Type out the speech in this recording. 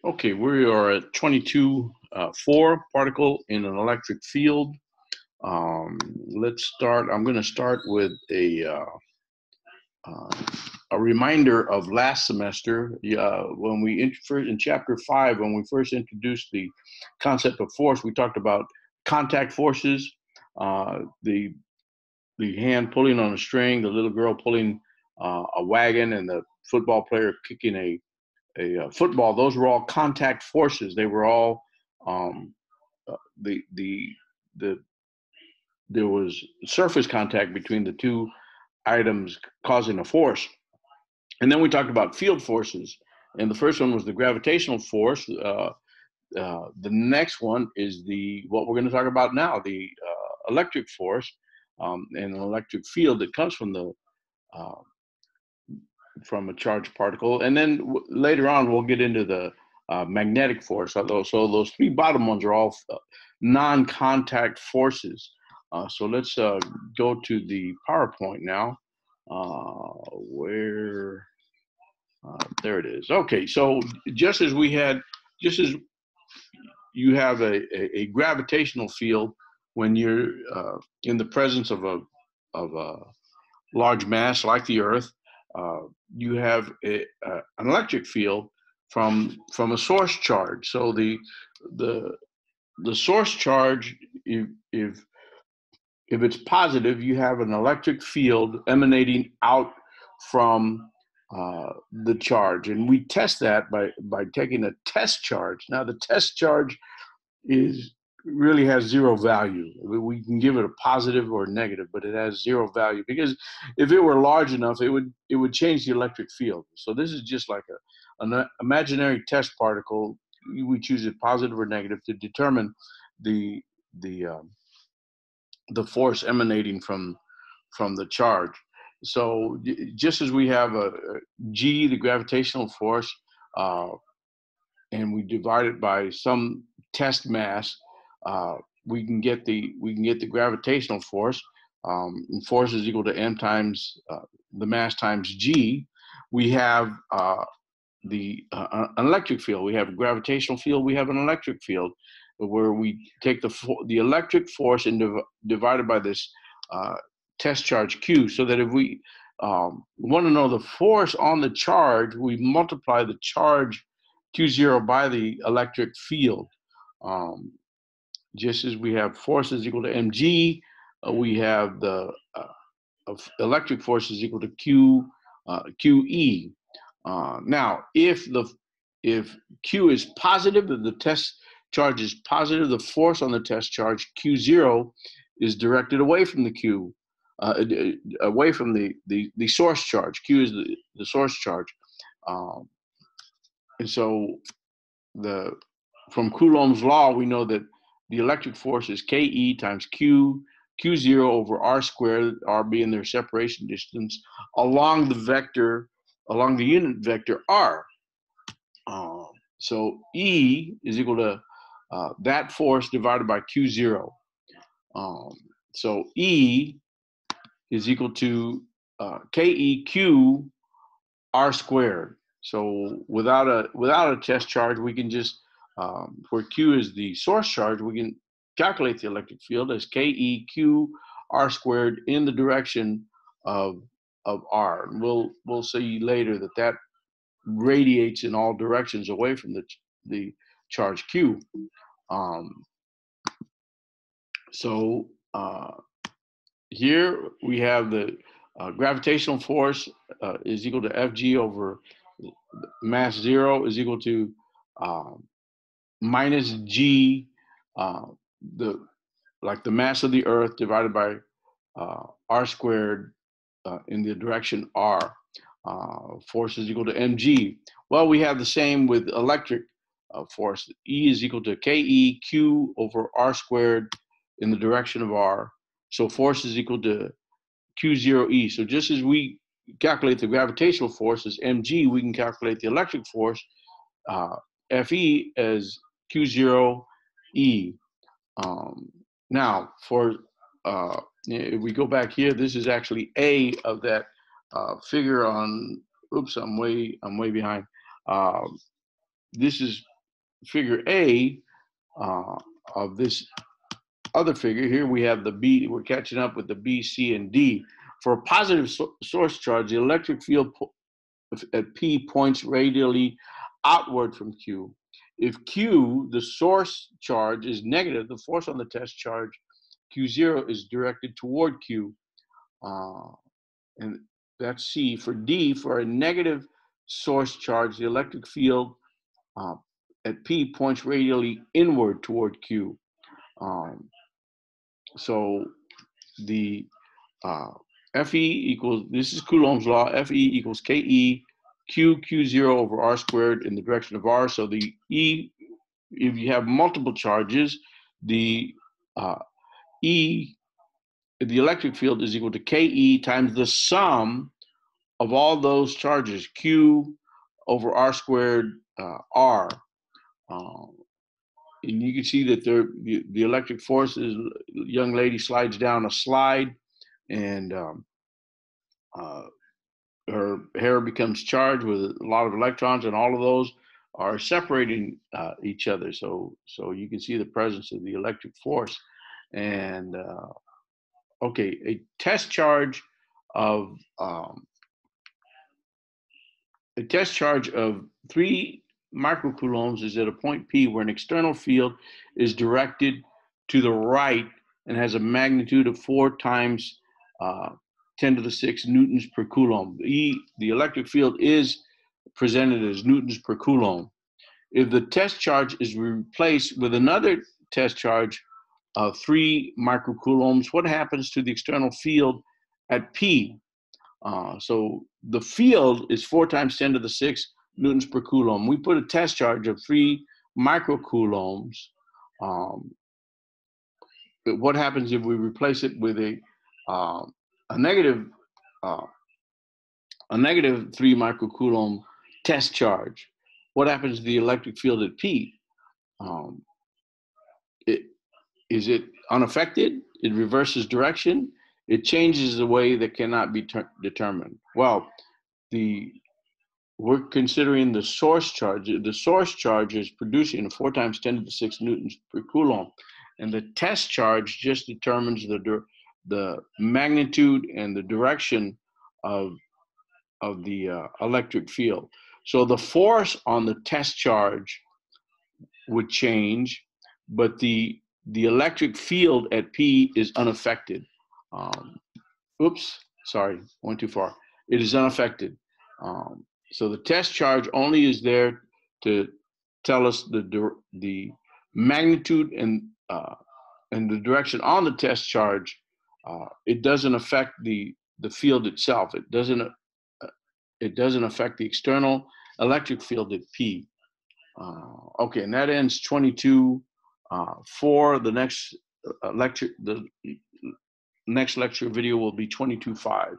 Okay, we are at 22.4 particle in an electric field. Let's start. I'm going to start with a reminder of last semester when we first in chapter 5, when we first introduced the concept of force. We talked about contact forces, the hand pulling on a string, the little girl pulling a wagon, and the football player kicking a football. Those were all contact forces. They were all um, the there was surface contact between the two items causing a force. And then we talked about field forces, and the first one was the gravitational force. The next one is what we're going to talk about now, the electric force, and an electric field that comes uh, from a charged particle. And then later on, we'll get into the magnetic force. So those three bottom ones are all non-contact forces. So let's go to the PowerPoint now. There it is. Okay, so just as you have a gravitational field when you're in the presence of a large mass like the Earth, you have an electric field from a source charge. So the source charge, if it's positive, you have an electric field emanating out from the charge, and we test that by taking a test charge. Now, the test charge really has zero value. We can give it a positive or a negative, but it has zero value, because if it were large enough, it would change the electric field. So this is just like an imaginary test particle. We choose it positive or negative to determine the the force emanating from the charge. So just as we have a G, the gravitational force, uh, and we divide it by some test mass, we can get the gravitational force. And force is equal to m times the mass times G. We have an electric field. We have a gravitational field. We have an electric field, where we take the electric force and divided by this test charge Q, so that if we want to know the force on the charge, we multiply the charge Q0 by the electric field. Just as we have force is equal to mg, we have the electric force is equal to QE. Now, if Q is positive, if the test charge is positive, the force on the test charge Q0 is directed away from the Q, away from the source charge. Q is the source charge, and so from Coulomb's law, we know that the electric force is Ke times Q0 over R squared, R being their separation distance, along the unit vector R. So E is equal to that force divided by Q0. So E is equal to KEQ R squared. So without a test charge, we can just, where Q is the source charge, we can calculate the electric field as KEQ R squared in the direction of R. And we'll see later that radiates in all directions away from the charge Q. So here we have the gravitational force is equal to Fg over mass 0 is equal to minus G, the mass of the Earth divided by R squared in the direction R. Force is equal to mg. Well, we have the same with electric force. E is equal to KEQ over R squared in the direction of R. So force is equal to Q0E. So just as we calculate the gravitational force as mg, we can calculate the electric force Fe as Q0E. Now, if we go back here, this is actually A of that figure on. Oops, I'm way behind. This is figure A of this other figure, here we have the B, we're catching up with the B, C, and D. For a positive source charge, the electric field at P points radially outward from Q. If Q, the source charge, is negative, the force on the test charge, Q0, is directed toward Q. And that's C. For D, for a negative source charge, the electric field at P points radially inward toward Q. So the Fe equals, this is Coulomb's law, Fe equals Ke Q0 over R squared in the direction of R. So the E, if you have multiple charges, the E, the electric field is equal to Ke times the sum of all those charges, Q over R squared R. And you can see that the electric force is, young lady slides down a slide, and her hair becomes charged with a lot of electrons, and all of those are separating each other. So you can see the presence of the electric force. And okay, a test charge of 3 microcoulombs is at a point P where an external field is directed to the right and has a magnitude of 4 times 10 to the 6 newtons per coulomb. The electric field is presented as newtons per coulomb. If the test charge is replaced with another test charge of 3 microcoulombs, what happens to the external field at P? So the field is 4 times 10 to the 6 newtons per coulomb. We put a test charge of 3 microcoulombs. But what happens if we replace it with a negative 3 microcoulomb test charge? What happens to the electric field at P? Is it unaffected? It reverses direction? It changes the way that cannot be determined. Well, we're considering the source charge. The source charge is producing 4 times 10 to the 6 newtons per coulomb, and the test charge just determines the magnitude and the direction of the electric field. So the force on the test charge would change, but the electric field at P is unaffected. Oops, sorry, went too far. It is unaffected. So the test charge only is there to tell us the magnitude and the direction on the test charge. It doesn't affect the field itself. It doesn't affect the external electric field at P. Okay, and that ends 22.4. The next lecture video will be 22.5.